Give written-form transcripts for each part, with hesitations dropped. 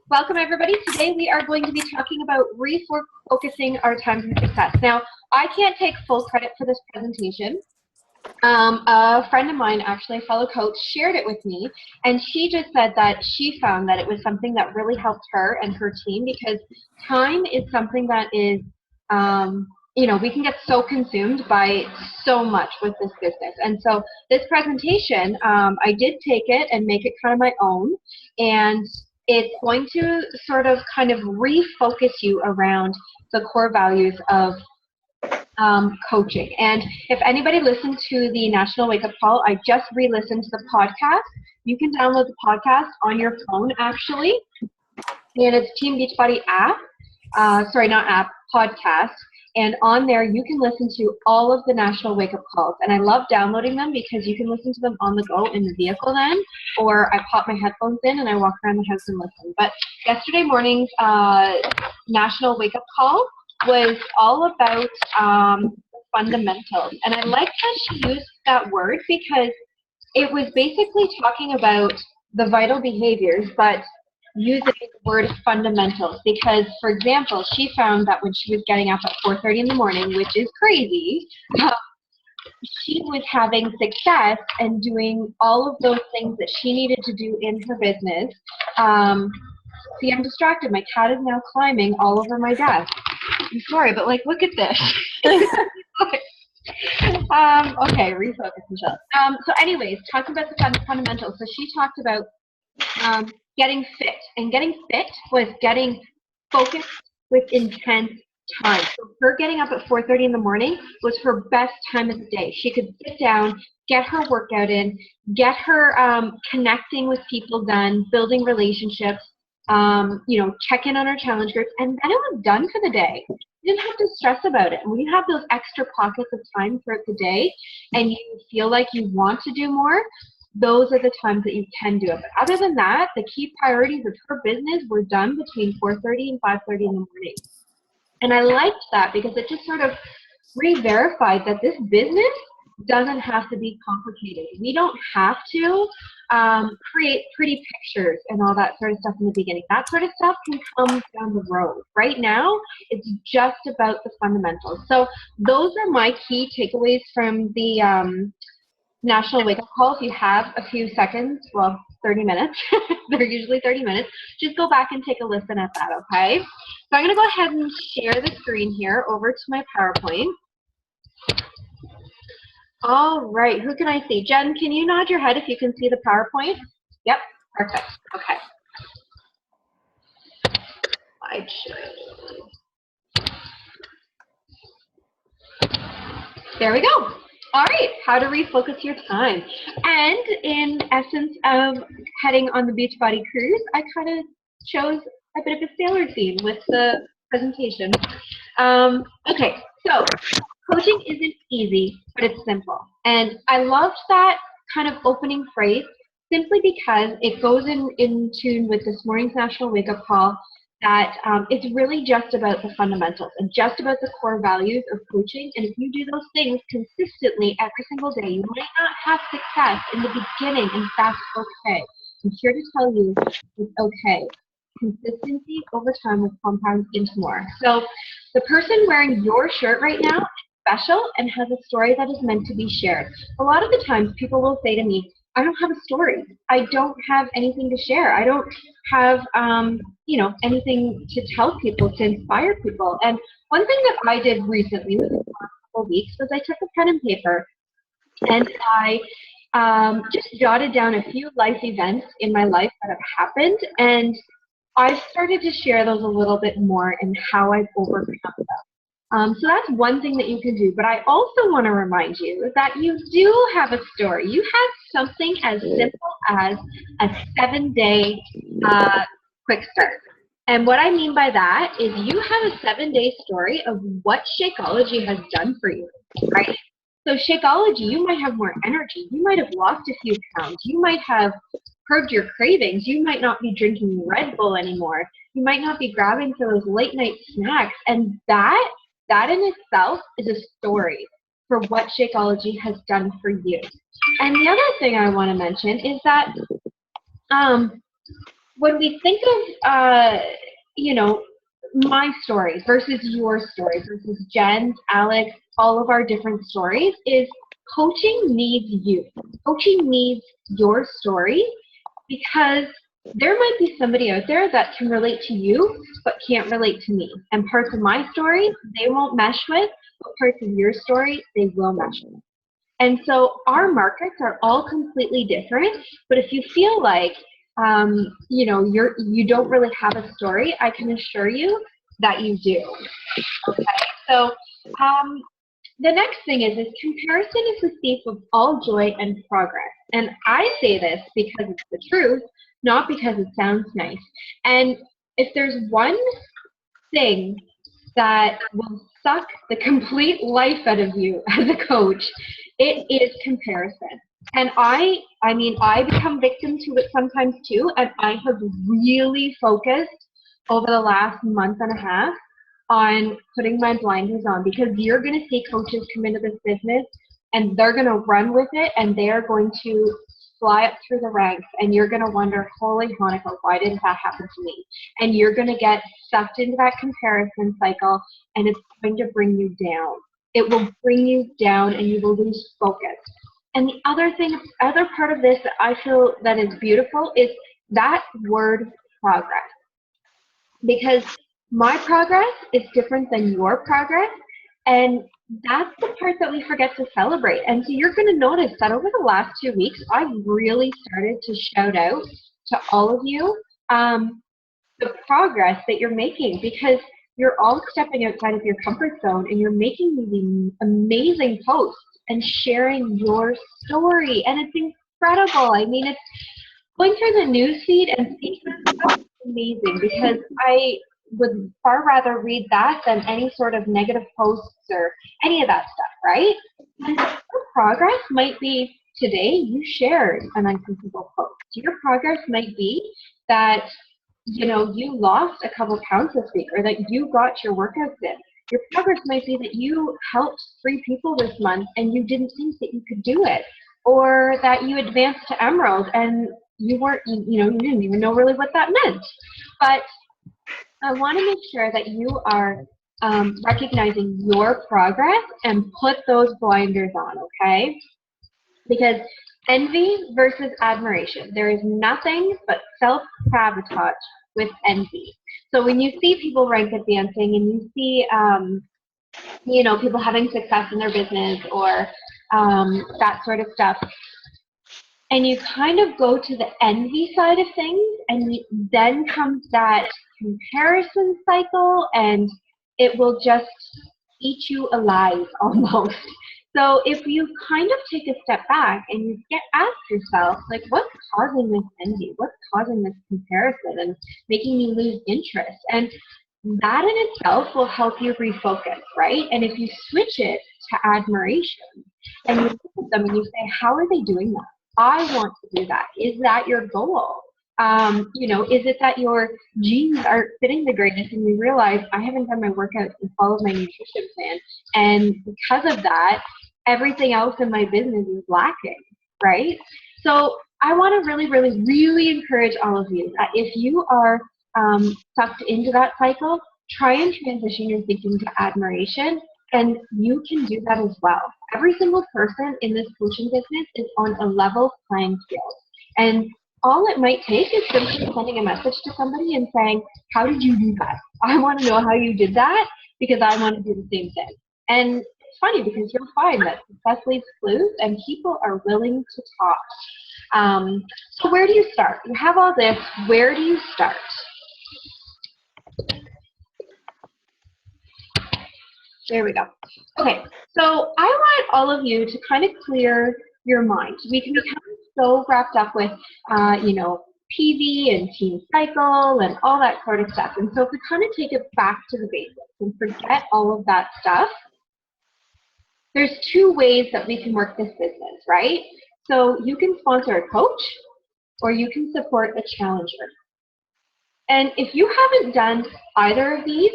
Welcome everybody. Today we are going to be talking about refocusing our time for success. Now, I can't take full credit for this presentation. A friend of mine, actually a fellow coach, shared it with me, and she just said that she found that it was something that really helped her and her team, because time is something that is, we can get so consumed by so much with this business. And so this presentation, I did take it and make it kind of my own, and it's going to sort of kind of refocus you around the core values of coaching. And if anybody listened to the National Wake Up Call, I just re-listened to the podcast. You can download the podcast on your phone, actually. And it's Team Beachbody app. Sorry, not app, podcast. And on there, you can listen to all of the National Wake Up Calls. And I love downloading them because you can listen to them on the go in the vehicle then, or I pop my headphones in and I walk around the house and listen. But yesterday morning's National Wake Up Call was all about fundamentals. And I liked how she used that word because it was basically talking about the vital behaviors, but using the word fundamentals. Because, for example, she found that when she was getting up at 4:30 in the morning, which is crazy, she was having success and doing all of those things that she needed to do in her business. See, I'm distracted. My cat is now climbing all over my desk. I'm sorry, but like, look at this. Okay, refocus, Michelle. So anyways, talking about the fundamentals. So she talked about getting fit, and getting fit was getting focused with intense time. So her getting up at 4:30 in the morning was her best time of the day. She could sit down, get her workout in, get her connecting with people done, building relationships, check in on our challenge groups, and then it was done for the day. You didn't have to stress about it. And when you have those extra pockets of time throughout the day and you feel like you want to do more, those are the times that you can do it. But other than that, the key priorities of her business were done between 4:30 and 5:30 in the morning. And I liked that because it just sort of re-verified that this business doesn't have to be complicated. We don't have to create pretty pictures and all that sort of stuff in the beginning. That sort of stuff can come down the road. Right now, it's just about the fundamentals. So those are my key takeaways from the National Wake Up Call. If you have a few seconds, well, 30 minutes, they're usually 30 minutes, just go back and take a listen at that, okay? So I'm going to go ahead and share the screen here over to my PowerPoint. All right, who can I see? Jen, can you nod your head if you can see the PowerPoint? Yep, perfect. Okay. Slideshow. There we go. All right, how to refocus your time. And in essence of heading on the Beachbody cruise, I kind of chose a bit of a sailor theme with the presentation. Okay, so coaching isn't easy, but it's simple. And I loved that kind of opening phrase simply because it goes in tune with this morning's National Wake Up Call, that it's really just about the fundamentals and just about the core values of coaching. And if you do those things consistently every single day, you might not have success in the beginning, and that's okay. I'm here to tell you it's okay. Consistency over time will compound into more. So the person wearing your shirt right now is special and has a story that is meant to be shared. A lot of the times people will say to me, I don't have a story. I don't have anything to share. I don't have, anything to tell people, to inspire people. And one thing that I did recently within the last couple of weeks was I took a pen and paper and I just jotted down a few life events in my life that have happened, and I've started to share those a little bit more and how I've overcome them. So that's one thing that you can do. But I also want to remind you that you do have a story. You have something as simple as a 7-day quick start. And what I mean by that is you have a 7-day story of what Shakeology has done for you, right? So Shakeology, you might have more energy. You might have lost a few pounds. You might have curbed your cravings. You might not be drinking Red Bull anymore. You might not be grabbing for those late night snacks. And that in itself is a story for what Shakeology has done for you. And the other thing I want to mention is that when we think of, you know, my story versus your story versus Jen's, Alex, all of our different stories, is coaching needs you. Coaching needs your story because there might be somebody out there that can relate to you but can't relate to me. And parts of my story they won't mesh with, but parts of your story they will mesh with. And so our markets are all completely different. But if you feel like you know you don't really have a story, I can assure you that you do. Okay, so the next thing is comparison is the thief of all joy and progress. And I say this because it's the truth, not because it sounds nice. And if there's one thing that will suck the complete life out of you as a coach, it is comparison. And I mean, I become victim to it sometimes too, and I have really focused over the last month and a half on putting my blinders on, because you're going to see coaches come into this business and they're going to run with it and they're going to fly up through the ranks, and you're going to wonder, holy Hanukkah, why didn't that happen to me? And you're going to get sucked into that comparison cycle, and it's going to bring you down. It will bring you down and you will lose focus. And the other part of this that I feel that is beautiful is that word progress. Because my progress is different than your progress, and that's the part that we forget to celebrate. And so you're going to notice that over the last 2 weeks, I've really started to shout out to all of you the progress that you're making, because you're all stepping outside of your comfort zone and you're making these amazing posts and sharing your story. And it's incredible. I mean, it's going through the news feed and seeing that stuff is amazing, because I would far rather read that than any sort of negative posts or any of that stuff, right? And your progress might be today you shared an uncomfortable post. Your progress might be that you lost a couple pounds this week, or that you got your workouts in. Your progress might be that you helped 3 people this month and you didn't think that you could do it, or that you advanced to Emerald and you didn't even know really what that meant. But I want to make sure that you are recognizing your progress and put those blinders on, okay? Because envy versus admiration, there is nothing but self-sabotage with envy. So when you see people rank advancing and you see, people having success in their business, or that sort of stuff, and you kind of go to the envy side of things, and then comes that comparison cycle, and it will just eat you alive almost. So if you kind of take a step back and you ask yourself, like, what's causing this envy? What's causing this comparison and making you lose interest? And that in itself will help you refocus, right? And if you switch it to admiration and you look at them and you say, how are they doing that? I want to do that. Is that your goal? Is it that your genes aren't fitting the greatest and you realize, I haven't done my workouts and followed my nutrition plan, and because of that, everything else in my business is lacking, right? So I want to really, really, really encourage all of you that if you are sucked into that cycle, try and transition your thinking to admiration, and you can do that as well. Every single person in this coaching business is on a level playing field. And all it might take is simply sending a message to somebody and saying, how did you do that? I want to know how you did that, because I want to do the same thing. And it's funny, because you'll find that success leaves clues and people are willing to talk. So where do you start? You have all this. Where do you start? There we go. Okay, so I want all of you to kind of clear your mind. We can become so wrapped up with, PV and team cycle and all that sort of stuff. And so if we kind of take it back to the basics and forget all of that stuff, there's 2 ways that we can work this business, right? So you can sponsor a coach, or you can support a challenger. And if you haven't done either of these,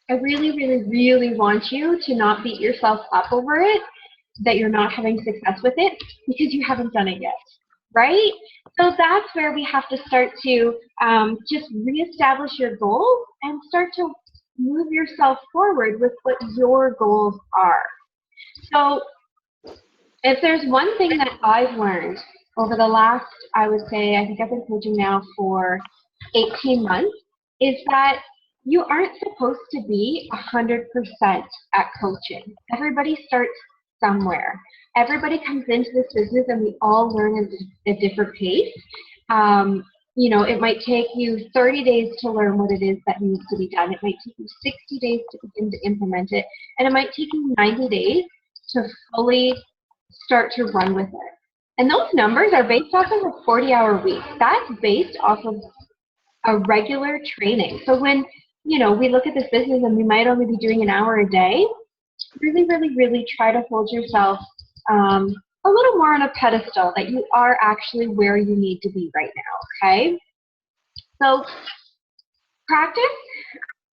I really, really, really want you to not beat yourself up over it, that you're not having success with it, because you haven't done it yet. right? So that's where we have to start to just reestablish your goals and start to move yourself forward with what your goals are. So if there's one thing that I've learned over the last, I would say, I think I've been coaching now for 18 months, is that you aren't supposed to be 100% at coaching. Everybody starts somewhere. Everybody comes into this business and we all learn at a different pace. You know, it might take you 30 days to learn what it is that needs to be done. It might take you 60 days to begin to implement it. And it might take you 90 days to fully start to run with it. And those numbers are based off of a 40-hour week. That's based off of a regular training. So when, you know, we look at this business and we might only be doing an hour a day, really, really, really try to hold yourself a little more on a pedestal that you are actually where you need to be right now, okay? So practice.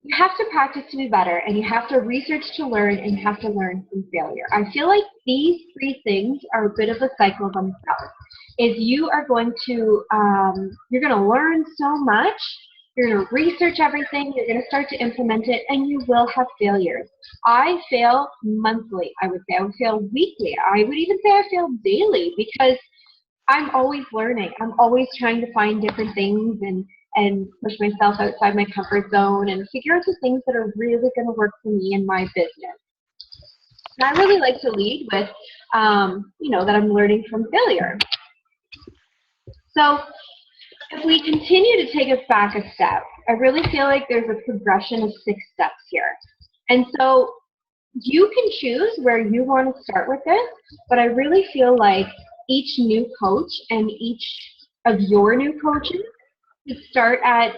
You have to practice to be better, and you have to research to learn, and you have to learn from failure. I feel like these three things are a bit of a cycle themselves. If you are going to, you're going to learn so much, you're going to research everything, you're going to start to implement it, and you will have failures. I fail monthly, I would say. I would fail weekly. I would even say I fail daily because I'm always learning. I'm always trying to find different things and push myself outside my comfort zone and figure out the things that are really going to work for me in my business. And I really like to lead with, you know, that I'm learning from failure. So if we continue to take it back a step, I really feel like there's a progression of 6 steps here. And so you can choose where you want to start with this, but I really feel like each new coach and each of your new coaches to start at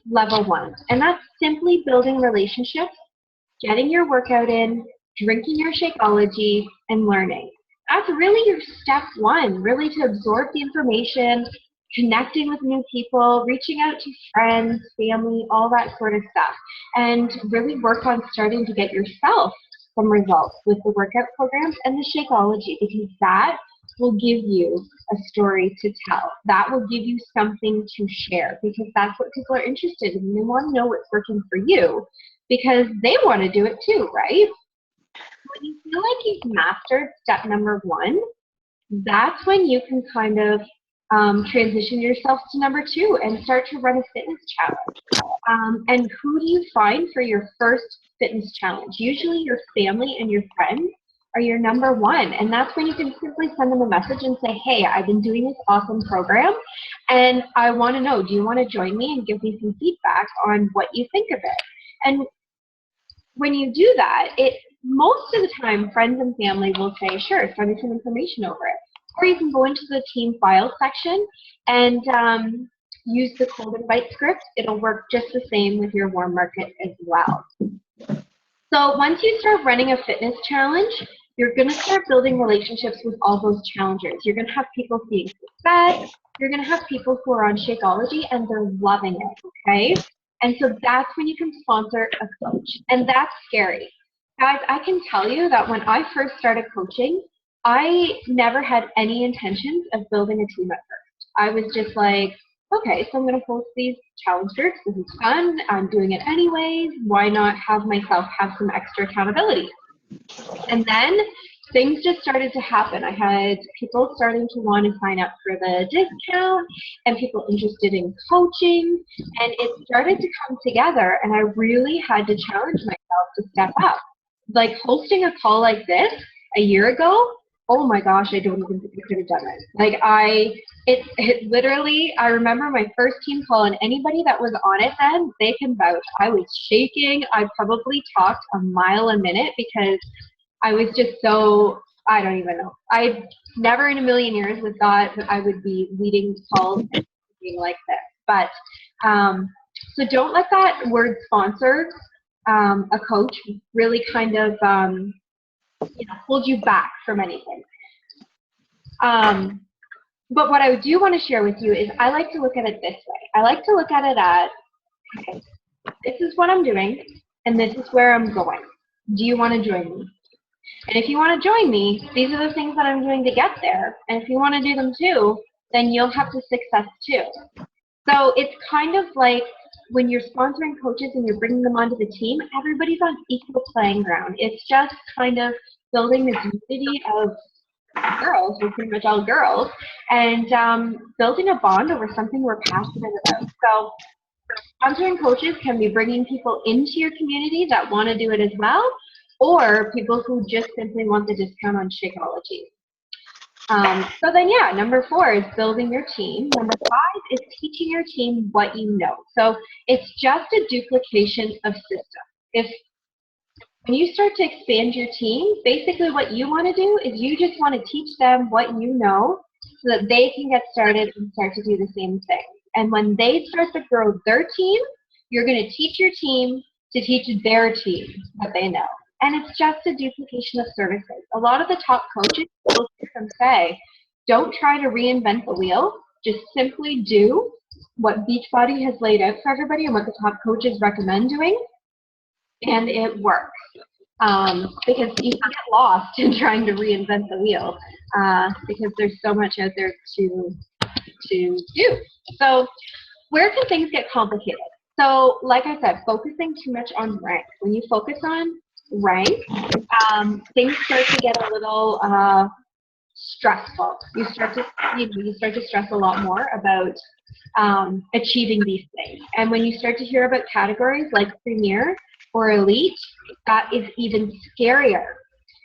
level 1. And that's simply building relationships, getting your workout in, drinking your Shakeology, and learning. That's really your step 1, really to absorb the information, connecting with new people, reaching out to friends, family, all that sort of stuff. And really work on starting to get yourself some results with the workout programs and the Shakeology, because that will give you a story to tell. That will give you something to share, because that's what people are interested in. They want to know what's working for you because they want to do it too, right? When you feel like you've mastered step number 1, that's when you can kind of transition yourself to number 2 and start to run a fitness challenge. And who do you find for your first fitness challenge? Usually your family and your friends are your number 1, and that's when you can simply send them a message and say, hey, I've been doing this awesome program and I want to know, do you want to join me and give me some feedback on what you think of it? And when you do that, most of the time friends and family will say, sure, send me some information over it. Or you can go into the team files section and use the cold invite script. It'll work just the same with your warm market as well. So once you start running a fitness challenge, you're going to start building relationships with all those challengers. You're going to have people seeing success. You're going to have people who are on Shakeology and they're loving it, okay? And so that's when you can sponsor a coach. And that's scary. Guys, I can tell you that when I first started coaching, I never had any intentions of building a team at first. I was just like, okay, so I'm going to host these challenge groups. This is fun. I'm doing it anyways. Why not have myself have some extra accountability? And then things just started to happen. I had people starting to want to sign up for the discount and people interested in coaching. And it started to come together, and I really had to challenge myself to step up. Like hosting a call like this a year ago, oh my gosh, I don't even think I could have done it. Like it literally, I remember my first team call, and anybody that was on it then, they can vouch. I was shaking. I probably talked a mile a minute because I was just so, I don't even know. I never in a million years would thought that I would be leading calls and being like this. But so don't let that word sponsor a coach really kind of hold you back from anything. But what I do want to share with you is I like to look at it this way. I like to look at it as, okay, this is what I'm doing, and this is where I'm going. Do you want to join me? And if you want to join me, these are the things that I'm doing to get there. And if you want to do them too, then you'll have the success too. So it's kind of like when you're sponsoring coaches and you're bringing them onto the team, everybody's on equal playing ground. It's just kind of building this unity of girls, we're pretty much all girls, and building a bond over something we're passionate about. So sponsoring coaches can be bringing people into your community that want to do it as well, or people who just simply want the discount on Shakeology. So then, yeah, number 4 is building your team. Number 5 is teaching your team what you know. So it's just a duplication of system. When you start to expand your team, basically what you want to do is you just want to teach them what you know so that they can get started and start to do the same thing. And when they start to grow their team, you're going to teach your team to teach their team what they know. And it's just a duplication of services. A lot of the top coaches, you'll hear them say, don't try to reinvent the wheel. Just simply do what Beachbody has laid out for everybody and what the top coaches recommend doing, and it works. Because you can get lost in trying to reinvent the wheel because there's so much out there to do. So where can things get complicated? So like I said, focusing too much on rank. When you focus on rank, things start to get a little stressful. You start to stress a lot more about achieving these things. And when you start to hear about categories like Premier or Elite, that is even scarier.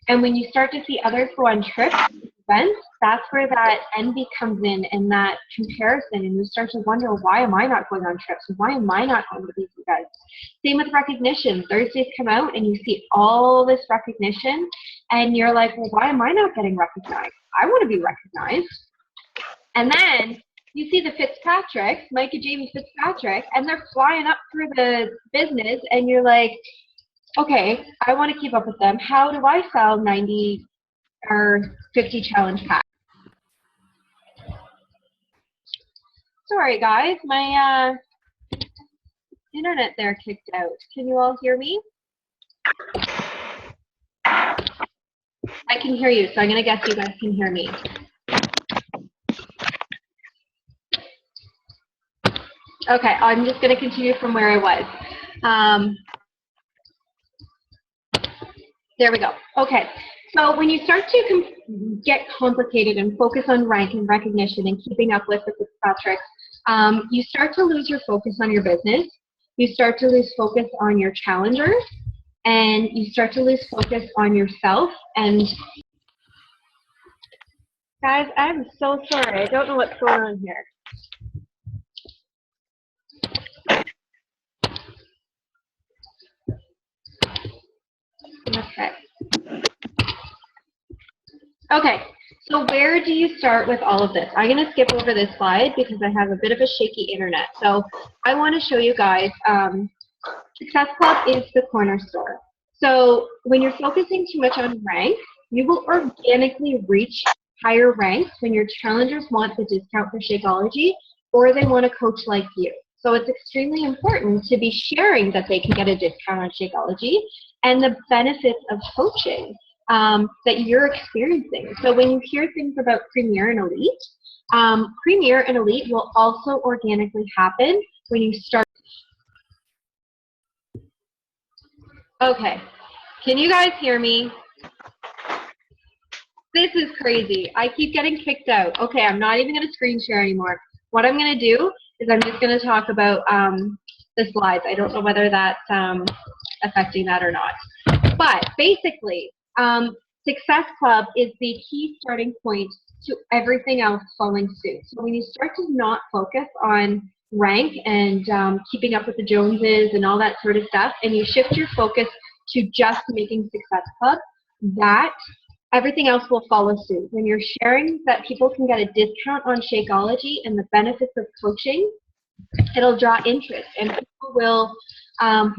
And when you start to see others go on trips, events, that's where that envy comes in and that comparison, and you start to wonder, why am I not going on trips? Why am I not going to these events? Same with recognition. Thursdays come out and you see all this recognition and you're like, well, why am I not getting recognized? I want to be recognized. And then you see the Fitzpatricks, Mike and Jamie Fitzpatrick, and they're flying up through the business and you're like, okay, I want to keep up with them. How do I sell 90 or 50 challenge packs? Sorry guys, my internet there kicked out. Can you all hear me? I can hear you, so I'm going to guess you guys can hear me. Okay, I'm just going to continue from where I was. There we go. Okay, so when you start to get complicated and focus on rank and recognition and keeping up with the Fitzpatricks, you start to lose your focus on your business. You start to lose focus on your challengers, and you start to lose focus on yourself. And guys, I'm so sorry. I don't know what's going on here. Okay. Okay, so where do you start with all of this? I'm going to skip over this slide because I have a bit of a shaky internet. So I want to show you guys, Success Club is the corner store. So when you're focusing too much on rank, you will organically reach higher ranks when your challengers want the discount for Shakeology or they want a coach like you. So it's extremely important to be sharing that they can get a discount on Shakeology and the benefits of coaching that you're experiencing. So when you hear things about Premier and Elite, Premier and Elite will also organically happen when you start. Okay, can you guys hear me? This is crazy. I keep getting kicked out. Okay, I'm not even going to screen share anymore. What I'm going to do is I'm just going to talk about the slides. I don't know whether that's affecting that or not. But basically, Success Club is the key starting point to everything else following suit. So when you start to not focus on rank and keeping up with the Joneses and all that sort of stuff, and you shift your focus to just making Success Club, that everything else will follow suit. When you're sharing that people can get a discount on Shakeology and the benefits of coaching, it'll draw interest, and people will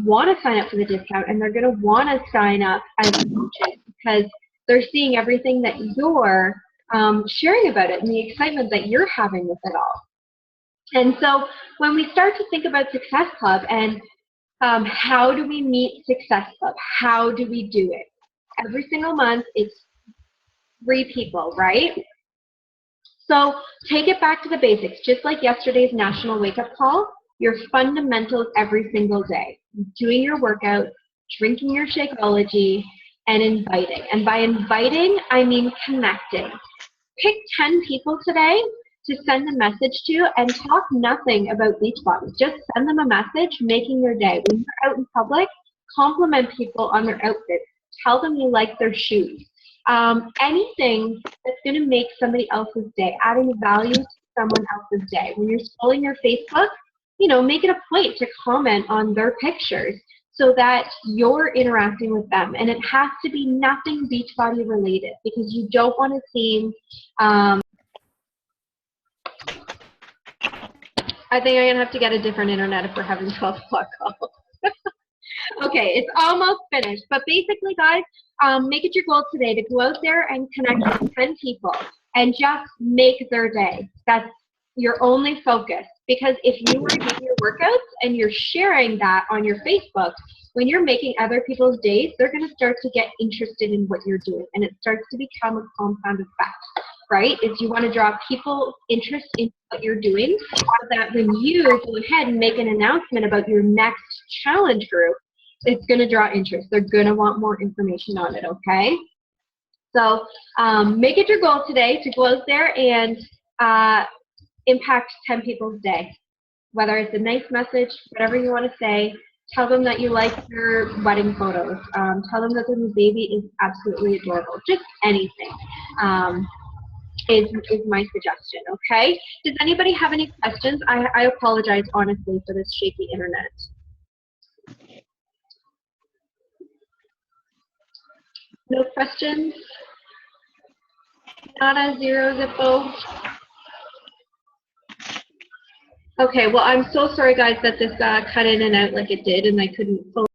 want to sign up for the discount, and they're going to want to sign up as coaches because they're seeing everything that you're sharing about it and the excitement that you're having with it all. And so when we start to think about Success Club and how do we meet Success Club, how do we do it? Every single month, it's 3 people, right? So take it back to the basics. Just like yesterday's national wake-up call, your fundamentals every single day. Doing your workout, drinking your Shakeology, and inviting. And by inviting, I mean connecting. Pick 10 people today to send a message to and talk nothing about Beachbody. Just send them a message making their day. When you're out in public, compliment people on their outfits. Tell them you like their shoes. Anything that's going to make somebody else's day, adding value to someone else's day. When you're scrolling your Facebook, you know, make it a point to comment on their pictures so that you're interacting with them. And it has to be nothing Beachbody related because you don't want to seem, I think I'm going to have to get a different internet if we're having 12 o'clock calls. Okay, it's almost finished. But basically, guys, make it your goal today to go out there and connect with 10 people and just make their day. That's your only focus. Because if you are doing your workouts and you're sharing that on your Facebook, when you're making other people's days, they're going to start to get interested in what you're doing. And it starts to become a compound effect, right? Is you want to draw people's interest in what you're doing so that when you go ahead and make an announcement about your next challenge group, it's going to draw interest. They're going to want more information on it, okay? So make it your goal today to go out there and impact 10 people's day. Whether it's a nice message, whatever you want to say, tell them that you like your wedding photos. Tell them that the new baby is absolutely adorable. Just anything is my suggestion, okay? Does anybody have any questions? I apologize, honestly, for this shaky internet. No questions? Nada, zero, zippo? Okay, well, I'm so sorry, guys, that this cut in and out like it did, and I couldn't fully.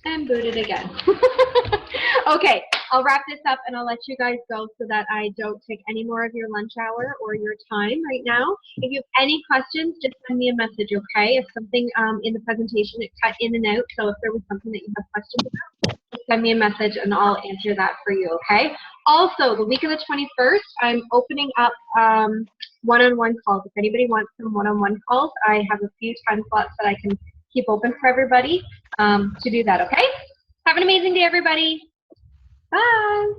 And boot it again. Okay, I'll wrap this up, and I'll let you guys go so that I don't take any more of your lunch hour or your time right now. If you have any questions, just send me a message, okay? If something in the presentation, it cut in and out, so if there was something that you have questions about, just send me a message, and I'll answer that for you, okay? Also, the week of the 21st, I'm opening up one-on-one calls. If anybody wants some one-on-one calls, I have a few time slots that I can keep open for everybody to do that, okay? Have an amazing day, everybody. Bye.